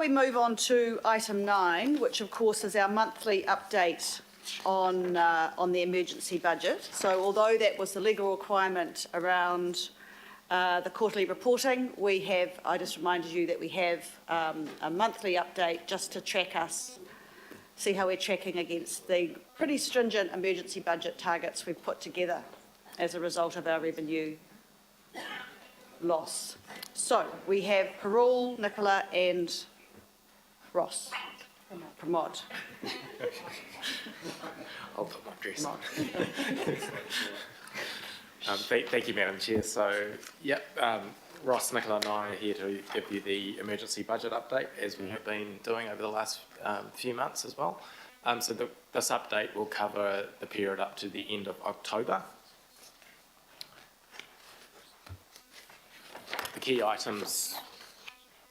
We move on to item 9, which of course is our monthly update on the emergency budget. So although that was the legal requirement around the quarterly reporting, I just reminded you that we have a monthly update just to track us, see how we're tracking against the pretty stringent emergency budget targets we've put together as a result of our revenue loss. So we have Parul, Nicola and Ross. Pramod. I'll put my dress on. Thank you, Madam Chair. So, Ross, Nicola and I are here to give you the emergency budget update, as we have been doing over the last few months as well. This update will cover the period up to the end of October. The key items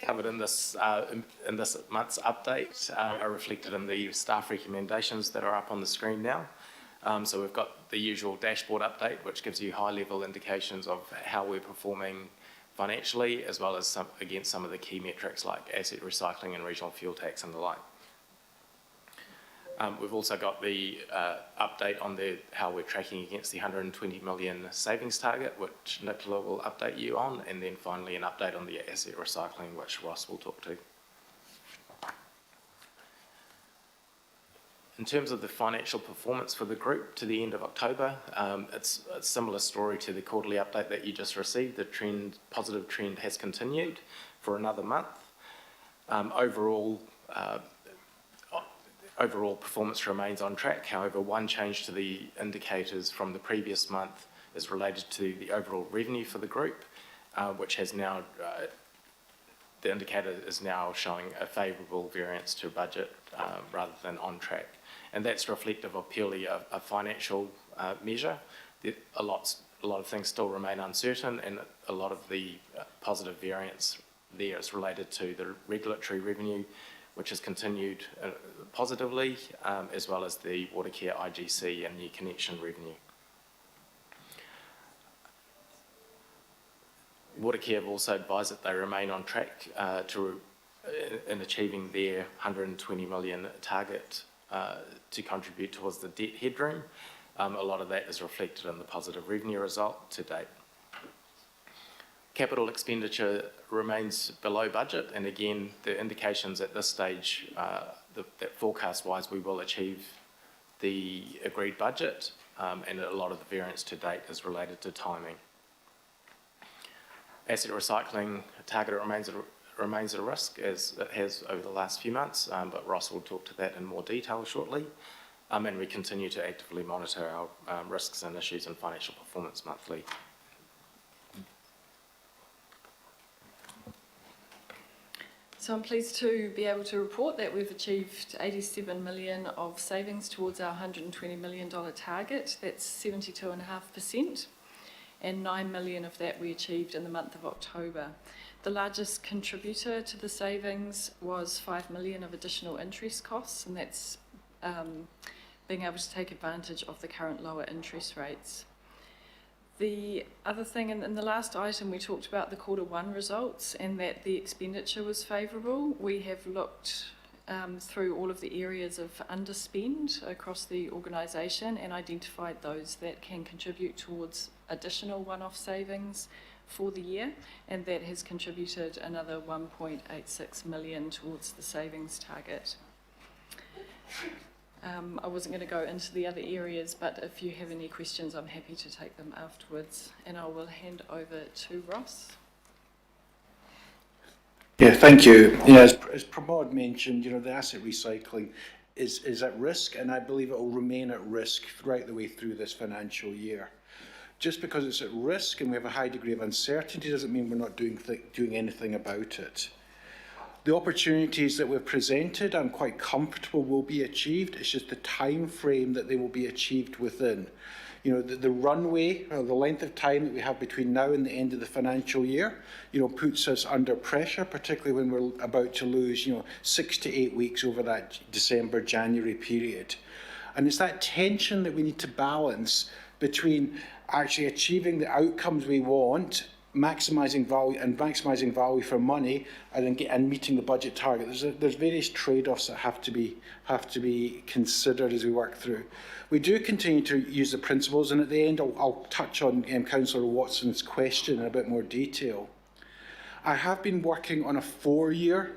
covered in this month's update are reflected in the staff recommendations that are up on the screen now. So we've got the usual dashboard update, which gives you high-level indications of how we're performing financially, as well as against some of the key metrics like asset recycling and regional fuel tax and the like. We've also got the update on how we're tracking against the 120 million savings target, which Nicola will update you on, and then finally an update on the asset recycling, which Ross will talk to. In terms of the financial performance for the group to the end of October, it's a similar story to the quarterly update that you just received. The positive trend has continued for another month. Overall performance remains on track. However, one change to the indicators from the previous month is related to the overall revenue for the group, which has now, the indicator is now showing a favourable variance to budget rather than on track. And that's reflective of purely a financial measure. A lot of things still remain uncertain, and a lot of the positive variance there is related to the regulatory revenue, which has continued positively, as well as the Watercare IGC and new connection revenue. Watercare have also advised that they remain on track in achieving their 120 million target to contribute towards the debt headroom. A lot of that is reflected in the positive revenue result to date. Capital expenditure remains below budget, and again, the indications at this stage that forecast-wise we will achieve the agreed budget, and a lot of the variance to date is related to timing. Asset recycling target remains a risk, as it has over the last few months, but Ross will talk to that in more detail shortly. And we continue to actively monitor our risks and issues in financial performance monthly. So I'm pleased to be able to report that we've achieved 87 million of savings towards our $120 million target. That's 72.5%, and 9 million of that we achieved in the month of October. The largest contributor to the savings was 5 million of additional interest costs, and that's being able to take advantage of the current lower interest rates. The other thing, in the last item, we talked about the Q1 results and that the expenditure was favourable. We have looked through all of the areas of underspend across the organisation and identified those that can contribute towards additional one-off savings for the year, and that has contributed another 1.86 million towards the savings target. I wasn't going to go into the other areas, but if you have any questions, I'm happy to take them afterwards, and I will hand over to Ross. Yeah, thank you. As Pramod mentioned, the asset recycling is at risk, and I believe it will remain at risk right the way through this financial year. Just because it's at risk and we have a high degree of uncertainty doesn't mean we're not doing anything about it. The opportunities that we've presented, I'm quite comfortable will be achieved. It's just the time frame that they will be achieved within. The runway, the length of time that we have between now and the end of the financial year, puts us under pressure, particularly when we're about to lose, 6 to 8 weeks over that December-January period. And it's that tension that we need to balance between actually achieving the outcomes we want maximising value for money and meeting the budget target. There's various trade-offs that have to be considered as we work through. We do continue to use the principles, and at the end I'll touch on Councillor Watson's question in a bit more detail. I have been working on a 4-year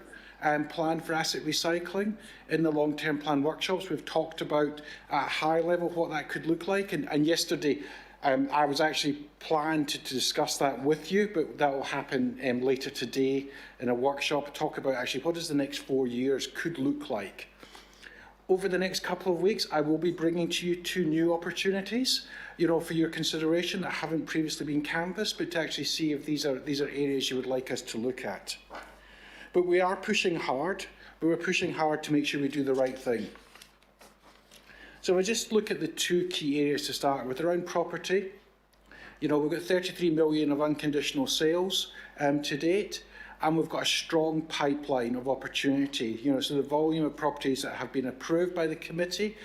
plan for asset recycling. In the long-term plan workshops, we've talked about at a high level what that could look like, and yesterday I was actually planned to discuss that with you, but that will happen later today in a workshop, talk about actually what does the next 4 years could look like. Over the next couple of weeks, I will be bringing to you 2 new opportunities, for your consideration that haven't previously been canvassed, but to actually see if these are areas you would like us to look at. But we are pushing hard, but we're pushing hard to make sure we do the right thing. So we'll just look at the 2 key areas to start with. Around property, we've got 33 million of unconditional sales to date, and we've got a strong pipeline of opportunity. So the volume of properties that have been approved by the committee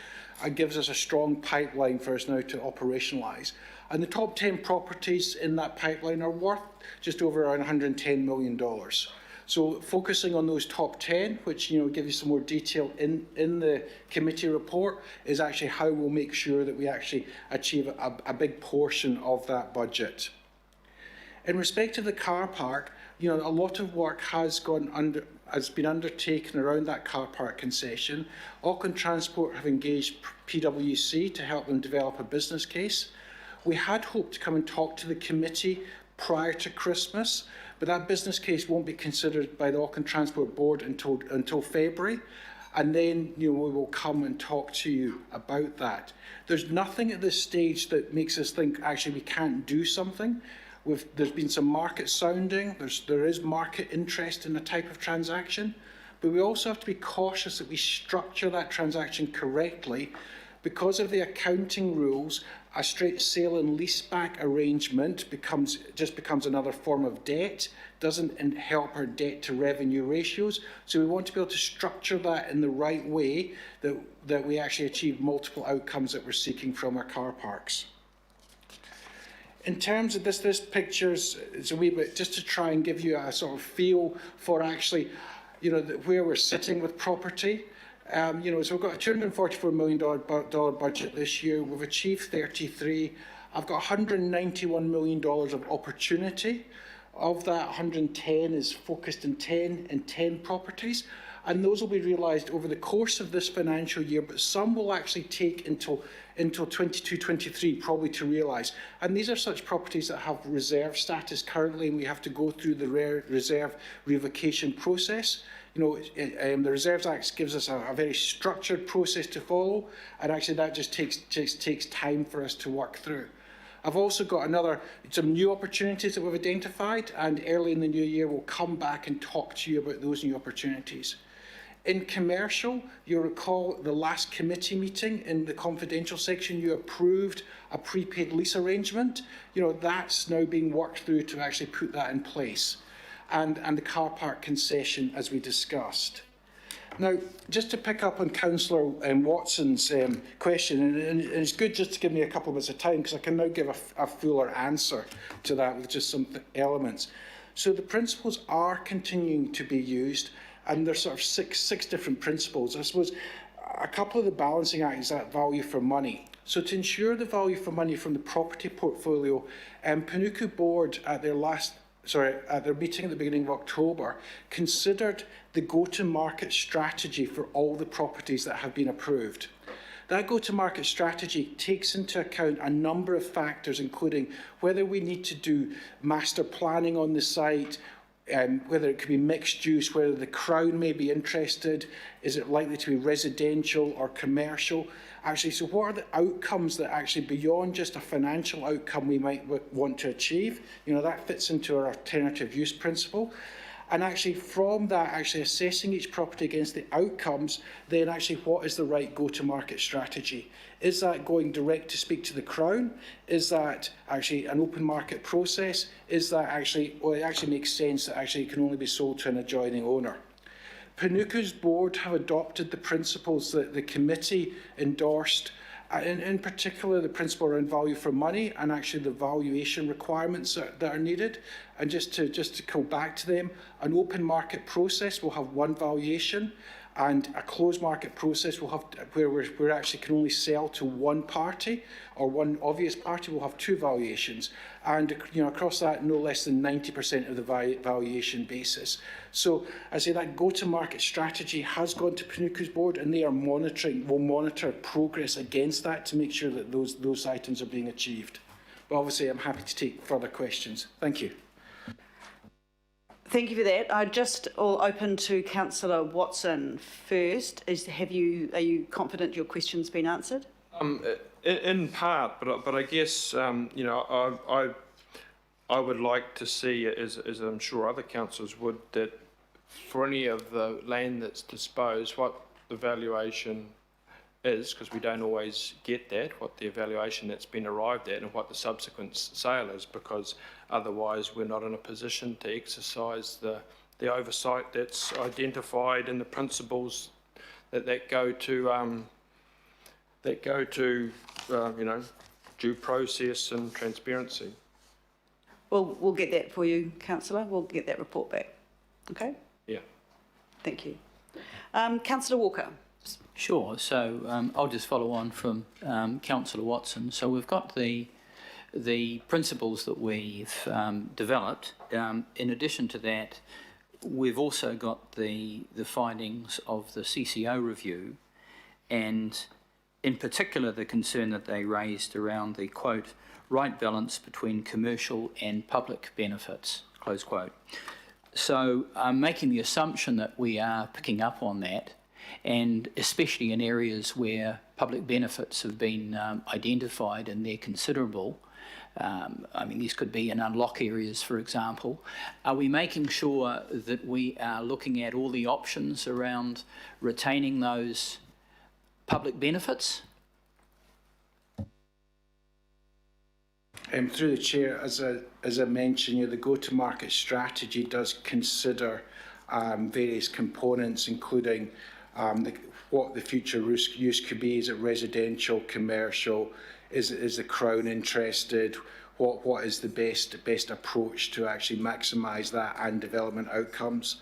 gives us a strong pipeline for us now to operationalise. And the top 10 properties in that pipeline are worth just over around $110 million. So focusing on those top 10, which give you some more detail in the committee report, is actually how we'll make sure that we actually achieve a big portion of that budget. In respect of the car park, a lot of work has been undertaken around that car park concession. Auckland Transport have engaged PwC to help them develop a business case. We had hoped to come and talk to the committee prior to Christmas, but that business case won't be considered by the Auckland Transport Board until February, and then we will come and talk to you about that. There's nothing at this stage that makes us think actually we can't do something. There's been some market sounding, there is market interest in the type of transaction, but we also have to be cautious that we structure that transaction correctly. Because of the accounting rules, a straight sale and leaseback arrangement becomes another form of debt, doesn't help our debt to revenue ratios. So we want to be able to structure that in the right way that we actually achieve multiple outcomes that we're seeking from our car parks. In terms of this picture's a wee bit just to try and give you a sort of feel for actually, where we're sitting with property. So we've got a $244 million budget this year. We've achieved 33. I've got $191 million of opportunity. Of that, 110 is focused in 10 properties. And those will be realised over the course of this financial year, but some will actually take until 22-23 probably to realise. And these are such properties that have reserve status currently, and we have to go through the reserve revocation process. The Reserves Act gives us a very structured process to follow, and actually that just takes time for us to work through. I've also got some new opportunities that we've identified, and early in the new year we'll come back and talk to you about those new opportunities. In commercial, you'll recall the last committee meeting in the confidential section, you approved a prepaid lease arrangement. That's now being worked through to actually put that in place. And the car park concession, as we discussed. Now, just to pick up on Councillor Watson's question, and it's good just to give me a couple of minutes of time because I can now give a fuller answer to that with just some elements. So the principles are continuing to be used, and there's sort of six different principles. I suppose a couple of the balancing act is that value for money. So to ensure the value for money from the property portfolio, Panuku Board at their meeting at the beginning of October, considered the go-to-market strategy for all the properties that have been approved. That go-to-market strategy takes into account a number of factors, including whether we need to do master planning on the site, whether it could be mixed use, whether the Crown may be interested, is it likely to be residential or commercial? Actually, so what are the outcomes that actually beyond just a financial outcome we might want to achieve? That fits into our alternative use principle. And actually from that, actually assessing each property against the outcomes, then actually what is the right go-to-market strategy? Is that going direct to speak to the Crown? Is that actually an open market process? Is that actually, well, it actually makes sense that actually it can only be sold to an adjoining owner? Panuku's board have adopted the principles that the committee endorsed In particular, the principle around value for money and actually the valuation requirements that are needed. And just to go back to them, an open market process will have one valuation, and a closed market process will have where we actually can only sell to one party or one obvious party will have two valuations, and across that no less than 90% of the valuation basis. So I say that go-to-market strategy has gone to Panuku's board, and they are will monitor progress against that to make sure that those items are being achieved. But obviously I'm happy to take further questions. Thank you. Thank you for that. I just all open to Councillor Watson first. Are you confident your question's been answered? In part, but I guess I would like to see, as I'm sure other councillors would, that for any of the land that's disposed, what the valuation is, because we don't always get that, what the evaluation that's been arrived at and what the subsequent sale is, because otherwise we're not in a position to exercise the oversight that's identified in the principles that go to due process and transparency. Well, we'll get that for you, Councillor. We'll get that report back. Okay? Yeah. Thank you. Councillor Walker. Sure. So I'll just follow on from Councillor Watson. So we've got the principles that we've developed. In addition to that, we've also got the findings of the CCO review, and in particular the concern that they raised around the, quote, right balance between commercial and public benefits, close quote. So I'm making the assumption that we are picking up on that, and especially in areas where public benefits have been identified and they're considerable. I mean, these could be in unlock areas, for example. Are we making sure that we are looking at all the options around retaining those public benefits? Through the chair, as I mentioned, the go-to-market strategy does consider various components, including what the future use could be. Is it residential, commercial? Is the Crown interested? What is the best approach to actually maximise that and development outcomes?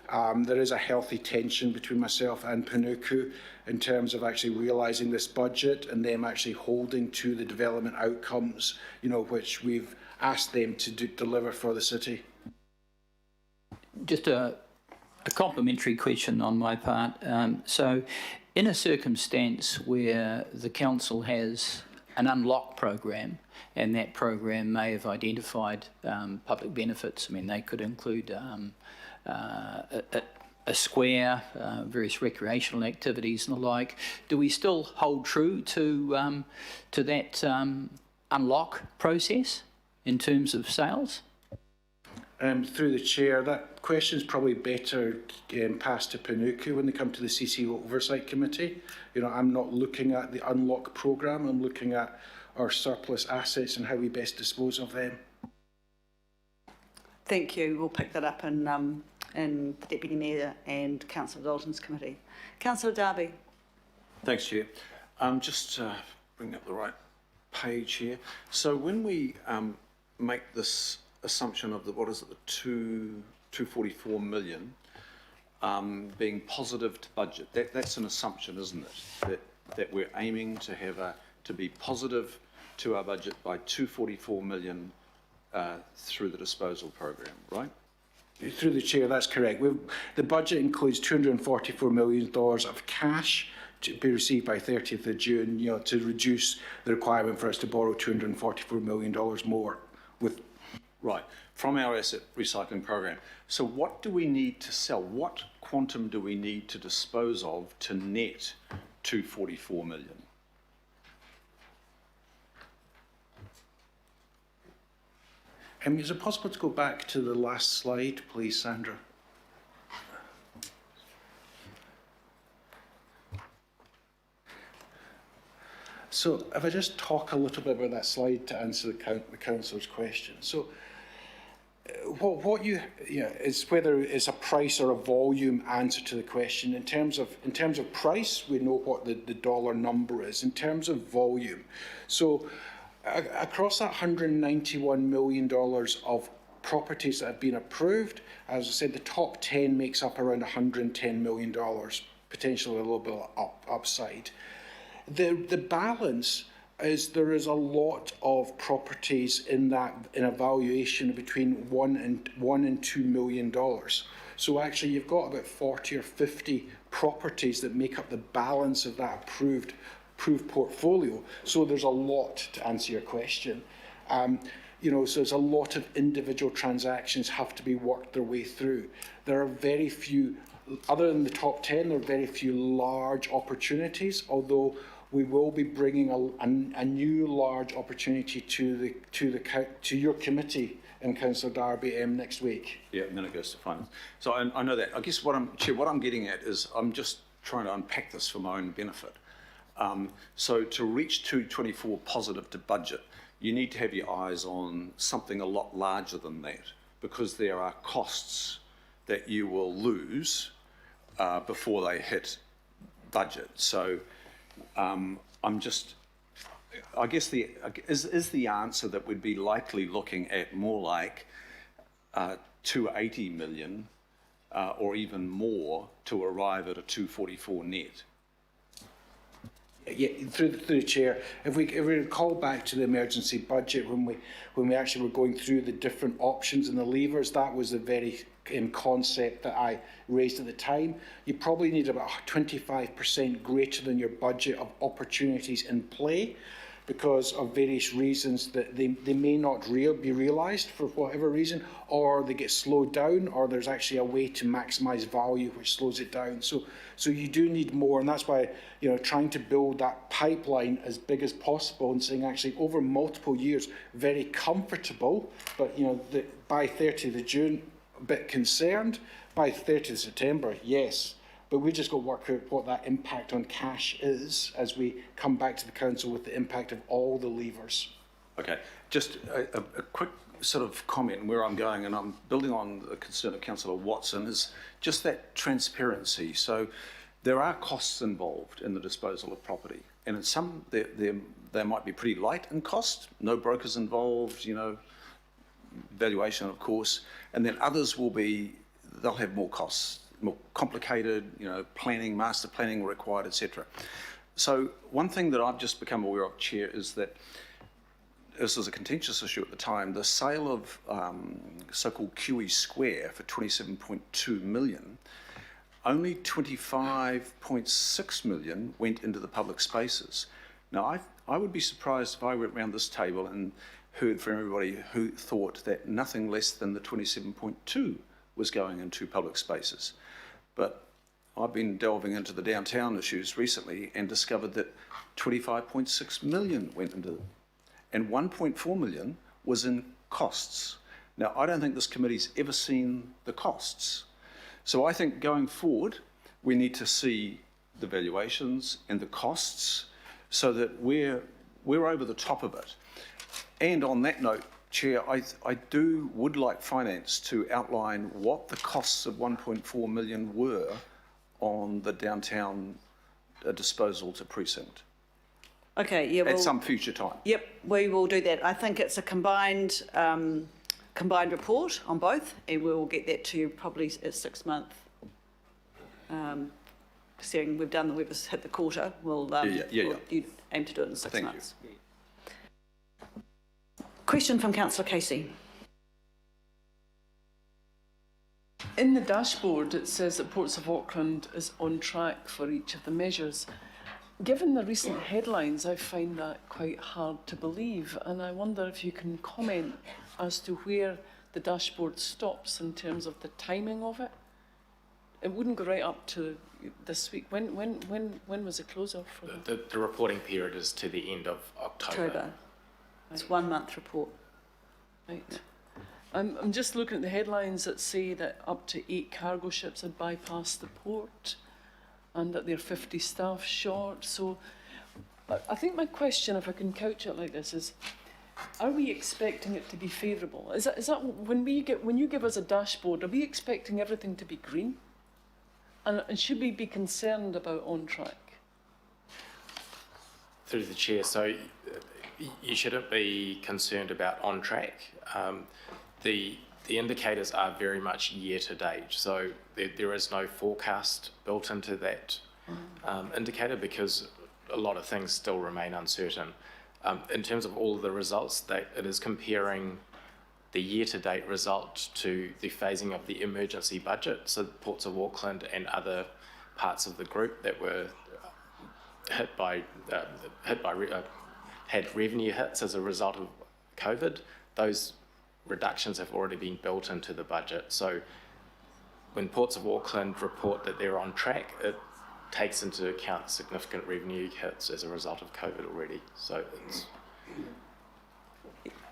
There is a healthy tension between myself and Panuku in terms of actually realising this budget and them actually holding to the development outcomes, which we've asked them to deliver for the city. Just a complementary question on my part. So in a circumstance where the council has an unlock program, and that program may have identified public benefits, I mean, they could include a square, various recreational activities and the like. Do we still hold true to that unlock process in terms of sales? Through the chair, that question is probably better passed to Panuku when they come to the CCO Oversight Committee. I'm not looking at the unlock programme, I'm looking at our surplus assets and how we best dispose of them. Thank you. We'll pick that up in the Deputy Mayor and Councillor Dalton's committee. Councillor Darby. Thanks, Chair. Just bring up the right page here. So when we make this assumption of the 244 million being positive to budget, that's an assumption, isn't it? That we're aiming to have to be positive to our budget by 244 million through the disposal program, right? Through the chair, that's correct. The budget includes $244 million of cash to be received by 30th of June, to reduce the requirement for us to borrow $244 million more. Right, from our asset recycling program. So what do we need to sell? What quantum do we need to dispose of to net 244 million? Is it possible to go back to the last slide, please, Sandra? So if I just talk a little bit about that slide to answer the councillor's question. So what you know, is whether it's a price or a volume answer to the question. In terms of price, we know what the dollar number is. In terms of volume, so across that $191 million of properties that have been approved, as I said, the top 10 makes up around $110 million, potentially a little bit upside. The balance is there is a lot of properties in a valuation between $1 and $2 million. So actually you've got about 40 or 50 properties that make up the balance of that approved portfolio. So there's a lot to answer your question. You know, so there's a lot of individual transactions have to be worked their way through. There are very few, other than the top 10, there are very few large opportunities, although we will be bringing a new large opportunity to your committee and Councillor Darby next week. Yeah, and then it goes to finance. So I know that. I guess what I'm getting at is I'm just trying to unpack this for my own benefit. So to reach 224 positive to budget, you need to have your eyes on something a lot larger than that, because there are costs that you will lose before they hit budget. So I'm just, I guess is the answer that we'd be likely looking at more like 280 million or even more to arrive at a 244 net? Yeah, through the chair, if we recall back to the emergency budget when we actually were going through the different options and the levers, that was the very concept that I raised at the time. You probably need about 25% greater than your budget of opportunities in play, because of various reasons that they may not be realised for whatever reason, or they get slowed down, or there's actually a way to maximise value which slows it down. So you do need more, and that's why, you know, trying to build that pipeline as big as possible and saying actually over multiple years, very comfortable, but you know, by 30th of June, a bit concerned. By 30th of September, yes. But we just got to work out what that impact on cash is as we come back to the council with the impact of all the levers. Okay, just a quick sort of comment where I'm going, and I'm building on the concern of Councillor Watson, is just that transparency. So there are costs involved in the disposal of property, and in some they might be pretty light in cost, no brokers involved, you know, valuation of course, and then others will be, they'll have more costs, more complicated, you know, planning, master planning required, etc. So one thing that I've just become aware of, Chair, is that this was a contentious issue at the time, the sale of so-called QE Square for 27.2 million, only 25.6 million went into the public spaces. Now, I would be surprised if I went around this table and heard from everybody who thought that nothing less than the 27.2 was going into public spaces. But I've been delving into the downtown issues recently and discovered that 25.6 million went into them, and 1.4 million was in costs. Now, I don't think this committee's ever seen the costs. So I think going forward, we need to see the valuations and the costs so that we're over the top of it. And on that note, Chair, I would like Finance to outline what the costs of 1.4 million were on the downtown disposal to precinct. Okay, yeah. At some future time. Yep, we will do that. I think it's a combined report on both, and we will get that to you probably at 6 months. Seeing we've hit the quarter, we'll you aim to do it in 6 months. Thank you. Question from Councillor Casey. In the dashboard, it says that Ports of Auckland is on track for each of the measures. Given the recent headlines, I find that quite hard to believe, and I wonder if you can comment as to where the dashboard stops in terms of the timing of it. It wouldn't go right up to this week. When was the close-off for that? The reporting period is to the end of October. It's 1 month report. Right. I'm just looking at the headlines that say that up to 8 cargo ships had bypassed the port and that they're 50 staff short. So I think my question, if I can couch it like this, is Are we expecting it to be favourable? Is that when you give us a dashboard, are we expecting everything to be green? And should we be concerned about on track? Through the chair, so you shouldn't be concerned about on track. The indicators are very much year to date, so there is no forecast built into that indicator because a lot of things still remain uncertain. In terms of all of the results, it is comparing the year-to-date result to the phasing of the emergency budget, so the Ports of Auckland and other parts of the group that were had revenue hits as a result of COVID. Those reductions have already been built into the budget. So when Ports of Auckland report that they're on track, it takes into account significant revenue hits as a result of COVID already. So it's...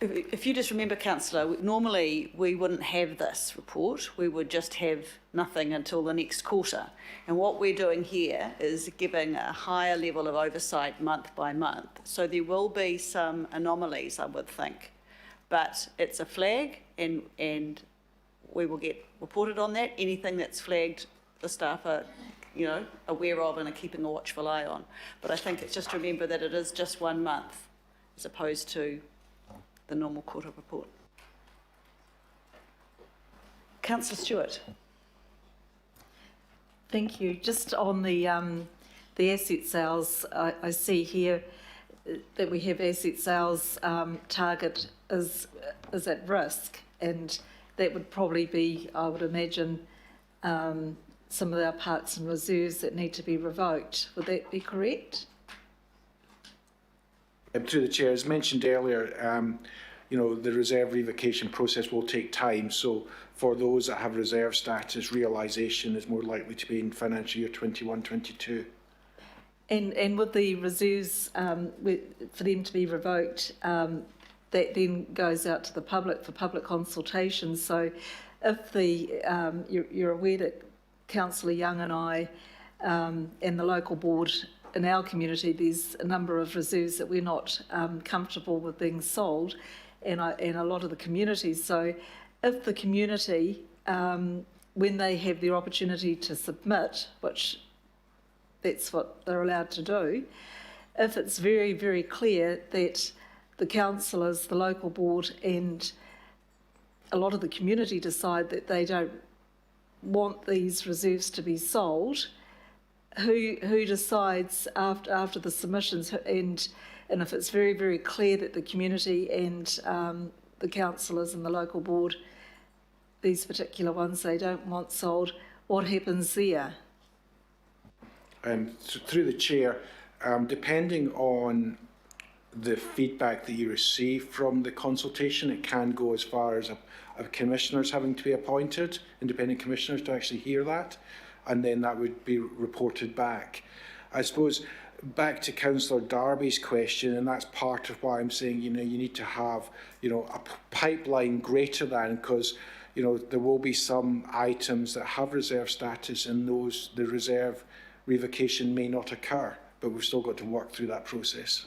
If you just remember, Councillor, normally we wouldn't have this report. We would just have nothing until the next quarter. And what we're doing here is giving a higher level of oversight month by month. So there will be some anomalies, I would think. But it's a flag, and we will get reported on that. Anything that's flagged, the staff are, aware of and are keeping a watchful eye on. But I think it's just to remember that it is just 1 month as opposed to the normal quarter report. Councillor Stewart. Thank you. Just on the asset sales, I see here that we have asset sales target is at risk, and that would probably be, I would imagine, some of our parks and reserves that need to be revoked. Would that be correct? Through the chair, as mentioned earlier, the reserve revocation process will take time. So for those that have reserve status, realisation is more likely to be in financial year 21-22. And with the reserves, for them to be revoked, that then goes out to the public for public consultation. So if you're aware that Councillor Young and I and the local board in our community, there's a number of reserves that we're not comfortable with being sold, and a lot of the communities. So if the community, when they have the opportunity to submit, which that's what they're allowed to do, if it's very, very clear that the councillors, the local board and a lot of the community decide that they don't want these reserves to be sold, who decides after the submissions, and if it's very, very clear that the community and the councillors and the local board, these particular ones they don't want sold, what happens there? So through the chair, depending on the feedback that you receive from the consultation, it can go as far as commissioners having to be appointed, independent commissioners to actually hear that, and then that would be reported back. I suppose back to Councillor Darby's question, and that's part of why I'm saying, you need to have, a pipeline greater than, because, there will be some items that have reserve status and the reserve revocation may not occur, but we've still got to work through that process.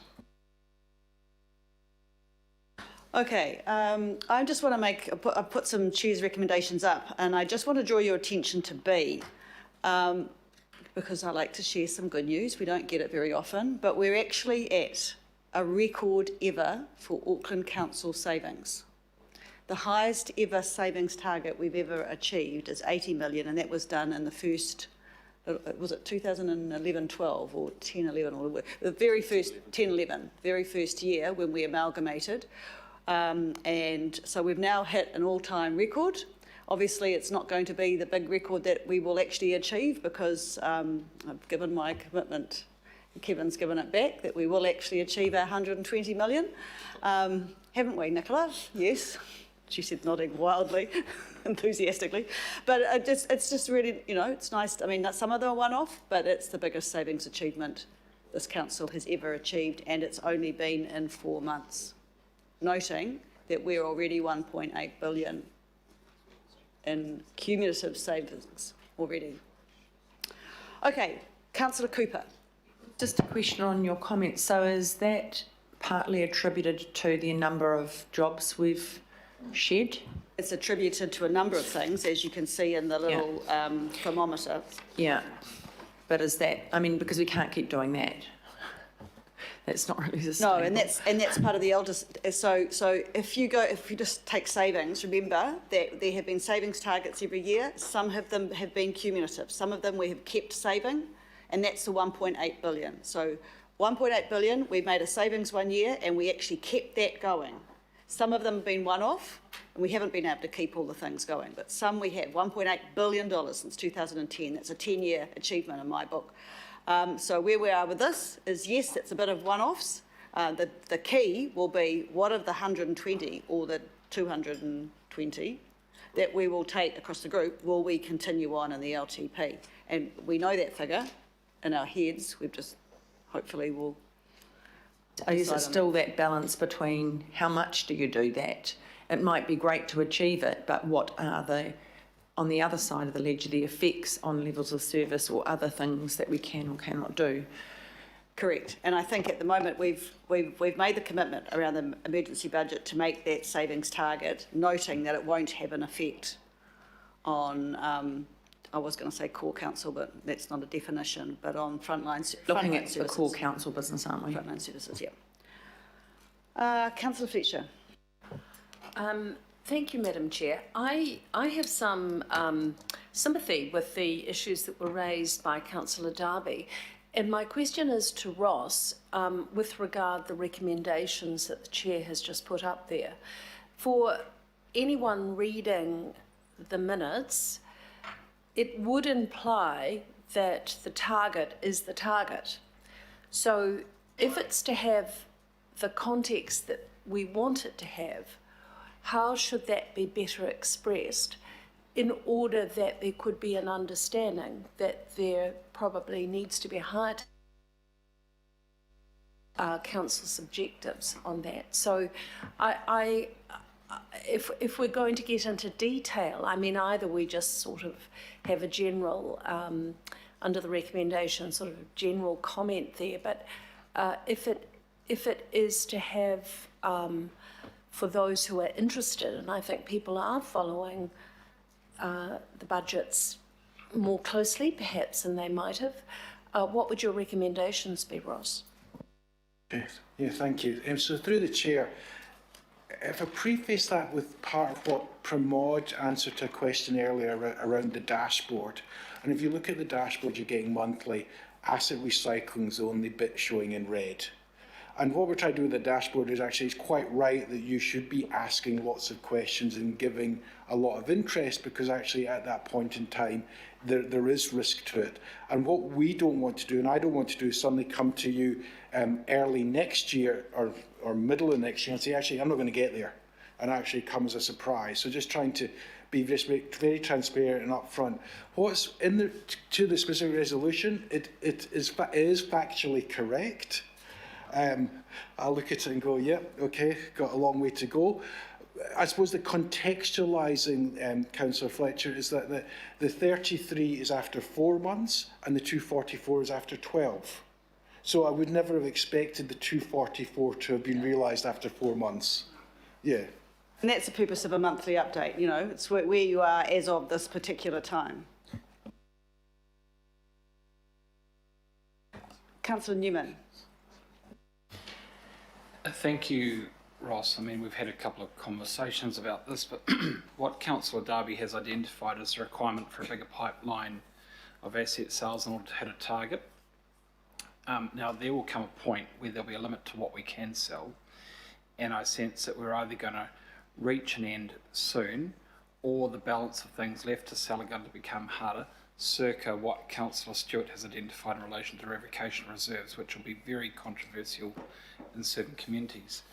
Okay, I just want to I've put some choose recommendations up, and I just want to draw your attention to B, because I like to share some good news. We don't get it very often, but we're actually at a record ever for Auckland Council savings. The highest ever savings target we've ever achieved is 80 million, and that was done in the first, was it 2011-12 or 10-11, or the very first 10-11, very first year when we amalgamated. And so we've now hit an all-time record. Obviously, it's not going to be the big record that we will actually achieve, because I've given my commitment, and Kevin's given it back, that we will actually achieve our 120 million. Haven't we, Nicola? Yes. She said, nodding wildly, enthusiastically. But it's just really, it's nice. I mean, some of them are one-off, but it's the biggest savings achievement this council has ever achieved, and it's only been in 4 months. Noting that we're already 1.8 billion in cumulative savings already. Okay, Councillor Cooper. Just a question on your comments. So is that partly attributed to the number of jobs we've shed? It's attributed to a number of things, as you can see in the little thermometer. Yeah, but is that, I mean, because we can't keep doing that. That's not really No, sustainable. and that's part of the eldest. So if you just take savings, remember that there have been savings targets every year. Some of them have been cumulative. Some of them we have kept saving, and that's the 1.8 billion. So 1.8 billion, we made a savings one year, and we actually kept that going. Some of them have been one-off, and we haven't been able to keep all the things going. But some we have. $1.8 billion since 2010. That's a 10-year achievement in my book. So where we are with this is, yes, it's a bit of one-offs. The key will be what of the 120 or the 220 that we will take across the group, will we continue on in the LTP? And we know that figure in our heads. We've just, hopefully will. Is it still that balance between how much do you do that? It might be great to achieve it, but what are the, on the other side of the ledger, the effects on levels of service or other things that we can or cannot do? Correct. And I think at the moment we've made the commitment around the emergency budget to make that savings target, noting that it won't have an effect on, I was going to say core council, but that's not a definition, but on frontline services. Looking at the core council business, aren't we? Frontline services, yeah. Councillor Fletcher. Thank you, Madam Chair. I have some sympathy with the issues that were raised by Councillor Darby. And my question is to Ross, with regard to the recommendations that the Chair has just put up there. For anyone reading the minutes, it would imply that the target is the target. So if it's to have the context that we want it to have, how should that be better expressed in order that there could be an understanding that there probably needs to be higher council's objectives on that? So if we're going to get into detail, I mean, either we just sort of have a general, under the recommendation, sort of general comment there, but if it is to have, for those who are interested, and I think people are following the budgets more closely perhaps than they might have, what would your recommendations be, Ross? Yeah, thank you. So through the chair, if I preface that with part of what Pramod answered to a question earlier around the dashboard, and if you look at the dashboard you're getting monthly, asset recycling is the only bit showing in red. And what we're trying to do with the dashboard is actually, it's quite right that you should be asking lots of questions and giving a lot of interest, because actually at that point in time, there is risk to it. And what we don't want to do, and I don't want to do, is suddenly come to you early next year or middle of next year and say, actually, I'm not going to get there, and actually come as a surprise. So just trying to be just very transparent and upfront. What's in to the specific resolution, it is factually correct. I'll look at it and go, yeah, okay, got a long way to go. I suppose the contextualising, Councillor Fletcher, is that the 33 is after 4 months and the 244 is after 12. So I would never have expected the 244 to have been realised after 4 months. Yeah. And that's the purpose of a monthly update, you know, it's where you are as of this particular time. Councillor Newman. Thank you, Ross. I mean, we've had a couple of conversations about this, but what Councillor Darby has identified is a requirement for a bigger pipeline of asset sales in order to hit a target. Now, there will come a point where there'll be a limit to what we can sell, and I sense that we're either going to reach an end soon, or the balance of things left to sell are going to become harder, circa what Councillor Stewart has identified in relation to revocation reserves, which will be very controversial in certain communities.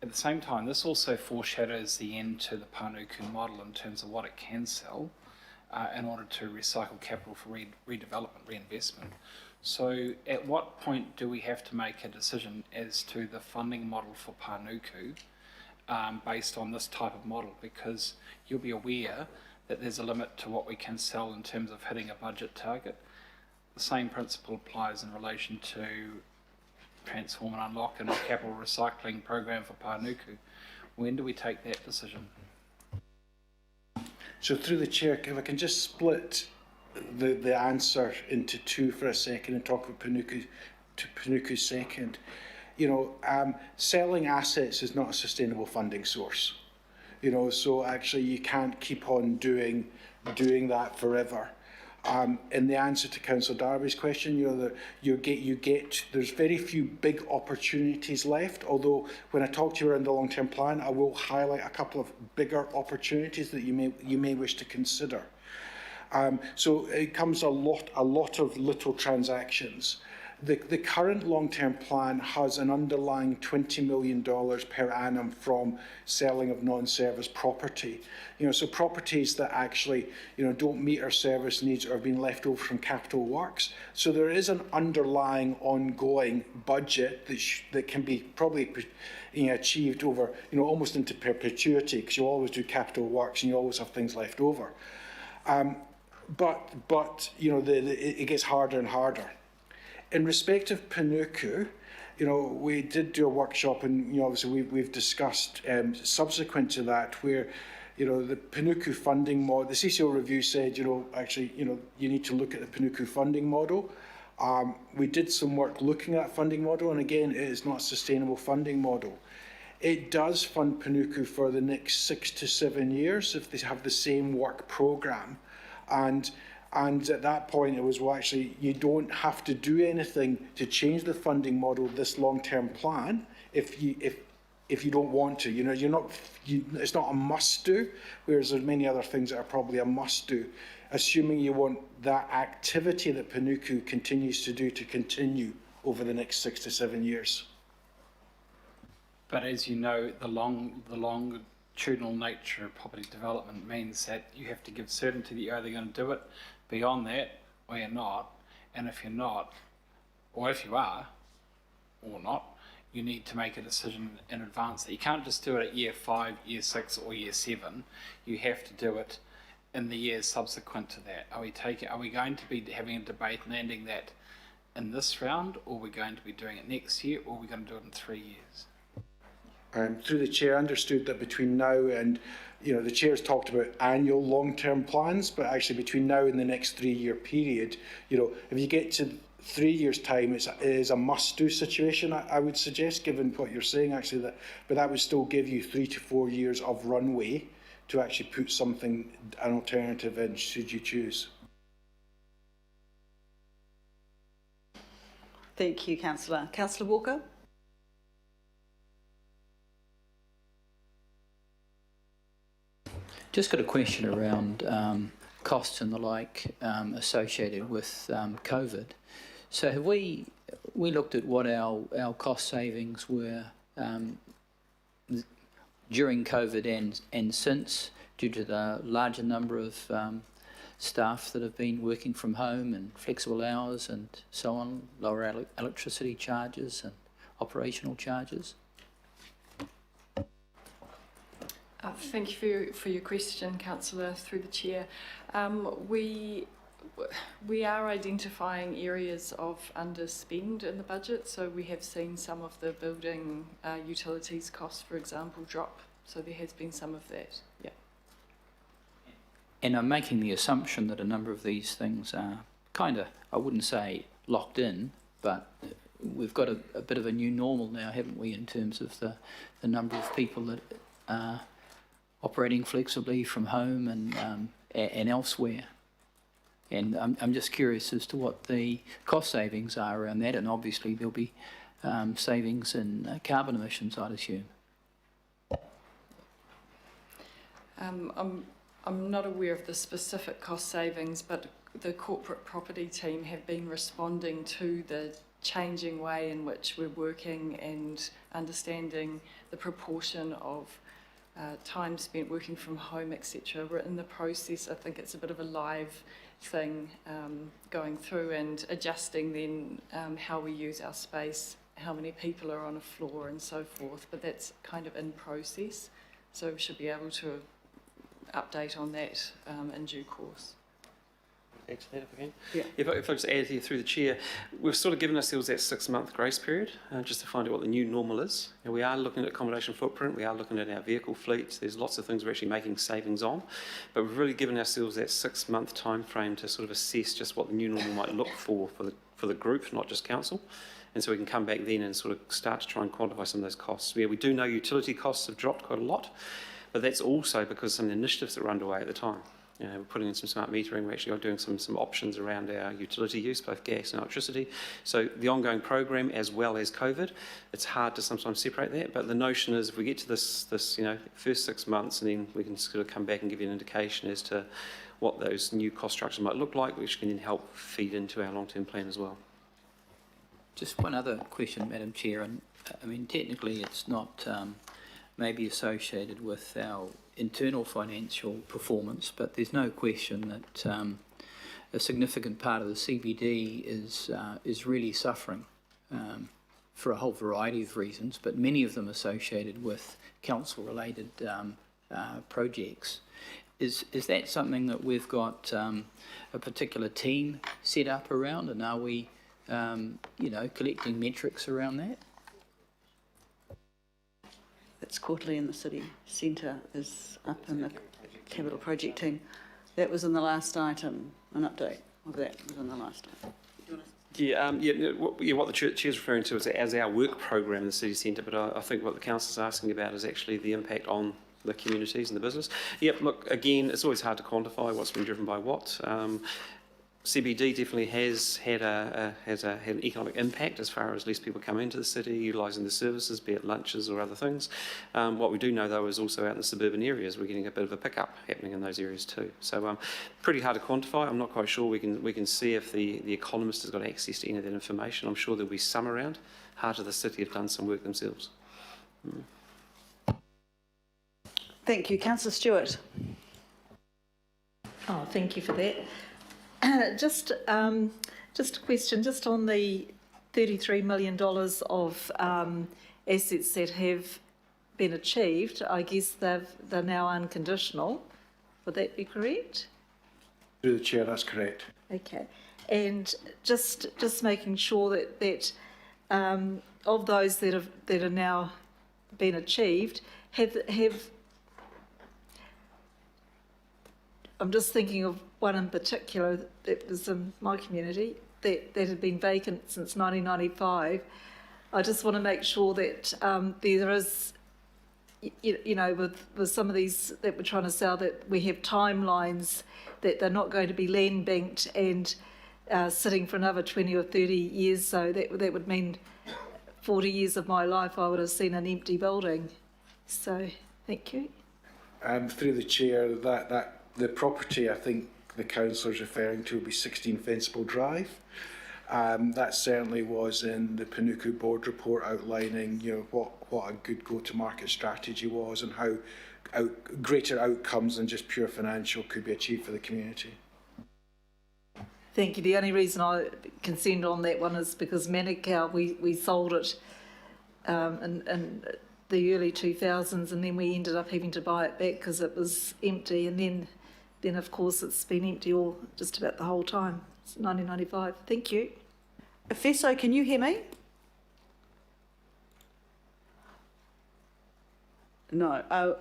At the same time, this also foreshadows the end to the Panuku model in terms of what it can sell in order to recycle capital for redevelopment, reinvestment. So at what point do we have to make a decision as to the funding model for Panuku based on this type of model? Because you'll be aware that there's a limit to what we can sell in terms of hitting a budget target. The same principle applies in relation to transform and unlock and a capital recycling program for Panuku. When do we take that decision? So through the chair, if I can just split the answer into two for a second and talk about Panuku second. You know, selling assets is not a sustainable funding source. You know, so actually you can't keep on doing that forever. In the answer to Councillor Darby's question, you know, there's very few big opportunities left, although when I talk to you around the long-term plan, I will highlight a couple of bigger opportunities that you may wish to consider. So it comes a lot of little transactions. The current long-term plan has an underlying $20 million per annum from selling of non-service property. You know, so properties that actually, you know, don't meet our service needs or have been left over from capital works. So there is an underlying ongoing budget that can be probably, you know, achieved over, you know, almost into perpetuity, because you always do capital works and you always have things left over. But you know, it gets harder and harder. In respect of Panuku, you know, we did do a workshop, and you know, obviously we've discussed subsequent to that where, you know, the Panuku funding model. The CCO review said, you know, actually, you know, you need to look at the Panuku funding model. We did some work looking at that funding model, and again, it is not a sustainable funding model. It does fund Panuku for the next 6 to 7 years if they have the same work programme, and at that point, it was, well, actually, you don't have to do anything to change the funding model of this long-term plan if you don't want to. You know, it's not a must-do, whereas there's many other things that are probably a must-do, assuming you want that activity that Panuku continues to do to continue over the next 6 to 7 years. But as you know, the longitudinal nature of property development means that you have to give certainty that you're either going to do it beyond that or you're not. And if you're not, or if you are or not, you need to make a decision in advance that you can't just do it at year 5, year 6 or year 7. You have to do it in the years subsequent to that. Are we going to be having a debate and ending that in this round, or are we going to be doing it next year, or are we going to do it in 3 years? Through the chair, understood that between now and, you know, the chair's talked about annual long-term plans, but actually between now and the next 3-year period, you know, if you get to 3 years' time, it is a must-do situation, I would suggest, given what you're saying, actually, but that would still give you 3 to 4 years of runway to actually put something, an alternative in, should you choose. Thank you, Councillor. Councillor Walker? Just got a question around costs and the like associated with COVID. So have we looked at what our cost savings were during COVID and since, due to the larger number of staff that have been working from home and flexible hours and so on, lower electricity charges and operational charges? Thank you for your question, Councillor, through the chair. We are identifying areas of underspend in the budget, so we have seen some of the building utilities costs, for example, drop. So there has been some of that, yeah. And I'm making the assumption that a number of these things are kind of, I wouldn't say locked in, but we've got a bit of a new normal now, haven't we, in terms of the number of people that are operating flexibly from home and elsewhere. And I'm just curious as to what the cost savings are around that, and obviously there'll be savings in carbon emissions, I'd assume. I'm not aware of the specific cost savings, but the corporate property team have been responding to the changing way in which we're working and understanding the proportion of time spent working from home, etc. We're in the process. I think it's a bit of a live thing going through and adjusting then how we use our space, how many people are on a floor and so forth, but that's kind of in process, so we should be able to update on that in due course. add to that if I can? Yeah. If I just add here through the chair, we've sort of given ourselves that 6-month grace period just to find out what the new normal is. And we are looking at accommodation footprint, we are looking at our vehicle fleets, there's lots of things we're actually making savings on, but we've really given ourselves that 6-month time frame to sort of assess just what the new normal might look for the group, not just council. And so we can come back then and sort of start to try and quantify some of those costs. Yeah, we do know utility costs have dropped quite a lot, but that's also because of some of the initiatives that were underway at the time. We're putting in some smart metering, we're actually doing some options around our utility use, both gas and electricity. So the ongoing program as well as COVID, it's hard to sometimes separate that, but the notion is if we get to this first 6 months and then we can sort of come back and give you an indication as to what those new cost structures might look like, which can then help feed into our long-term plan as well. Just one other question, Madam Chair, and I mean, technically it's not maybe associated with our internal financial performance, but there's no question that a significant part of the CBD is really suffering for a whole variety of reasons, but many of them associated with council-related projects. Is that something that we've got a particular team set up around, and are we, collecting metrics around that? That's quarterly in the city centre is up in the capital project team. That was in the last item, an update of that was in the last item. What the chair's referring to is as our work program in the city centre, but I think what the council's asking about is actually the impact on the communities and the business. Yep, look, again, it's always hard to quantify what's been driven by what. CBD definitely has had an economic impact as far as less people come into the city, utilising the services, be it lunches or other things. What we do know, though, is also out in the suburban areas, we're getting a bit of a pickup happening in those areas too. So pretty hard to quantify. I'm not quite sure we can see if the Economist has got access to any of that information. I'm sure there'll be some around. Heart of the City have done some work themselves. Thank you. Councillor Stewart. Oh, thank you for that. Just a question, just on the $33 million of assets that have been achieved. I guess they're now unconditional. Would that be correct? Through the chair, that's correct. Okay, and just making sure that of those that are now been achieved, have I'm just thinking of one in particular that was in my community that had been vacant since 1995. I just want to make sure that there is, with some of these that we're trying to sell, that we have timelines, that they're not going to be land banked and sitting for another 20 or 30 years. So that would mean 40 years of my life I would have seen an empty building. So thank you. Through the chair, the property I think the councillor is referring to will be 16 Fencible Drive. That certainly was in the Panuku board report outlining, what a good go-to-market strategy was and how greater outcomes than just pure financial could be achieved for the community. Thank you. The only reason I concerned on that one is because Manukau, we sold it in the early 2000s, and then we ended up having to buy it back because it was empty, and then of course it's been empty just about the whole time. It's 1995. Thank you. Efeso, can you hear me? No.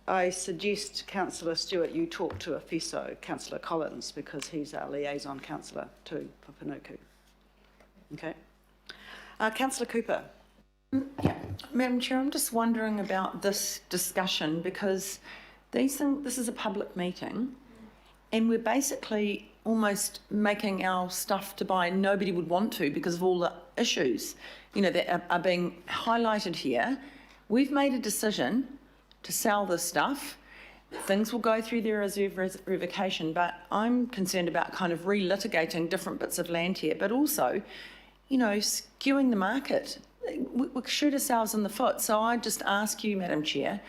I suggest, Councillor Stewart, you talk to Efeso, Councillor Collins, because he's our liaison councillor too for Panuku. Okay. Councillor Cooper. Yeah, Madam Chair, I'm just wondering about this discussion because this is a public meeting and we're basically almost making our stuff to buy. Nobody would want to because of all the issues, that are being highlighted here. We've made a decision to sell this stuff. Things will go through their reserve revocation, but I'm concerned about kind of relitigating different bits of land here, but also, skewing the market. We shoot ourselves in the foot. So I just ask you, Madam Chair,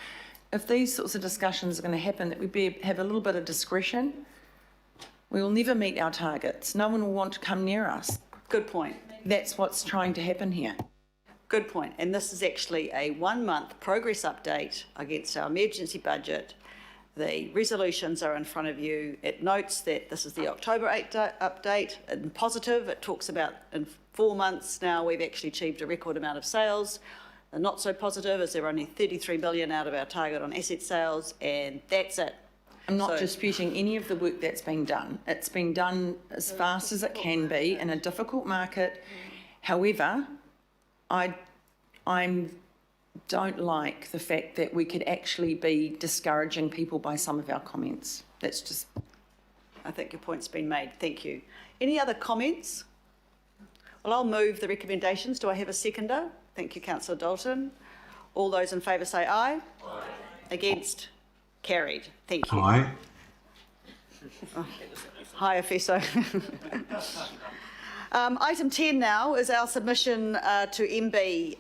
if these sorts of discussions are going to happen, that we have a little bit of discretion. We will never meet our targets. No one will want to come near us. Good point. That's what's trying to happen here. Good point. And this is actually a 1-month progress update against our emergency budget The resolutions are in front of you. It notes that this is the October update. In positive, it talks about in 4 months now we've actually achieved a record amount of sales. The not so positive is there are only 33 billion out of our target on asset sales, and that's it. I'm not So- disputing any of the work that's been done. It's been done as fast as it can be in a difficult market. However, I don't like the fact that we could actually be discouraging people by some of our comments. That's just... I think your point's been made. Thank you. Any other comments? Well, I'll move the recommendations. Do I have a seconder? Thank you, Councillor Dalton. All those in favour say aye. Aye. Against? Carried. Thank you. Aye. Oh. Hi, Efeso. Item 10 now is our submission to MB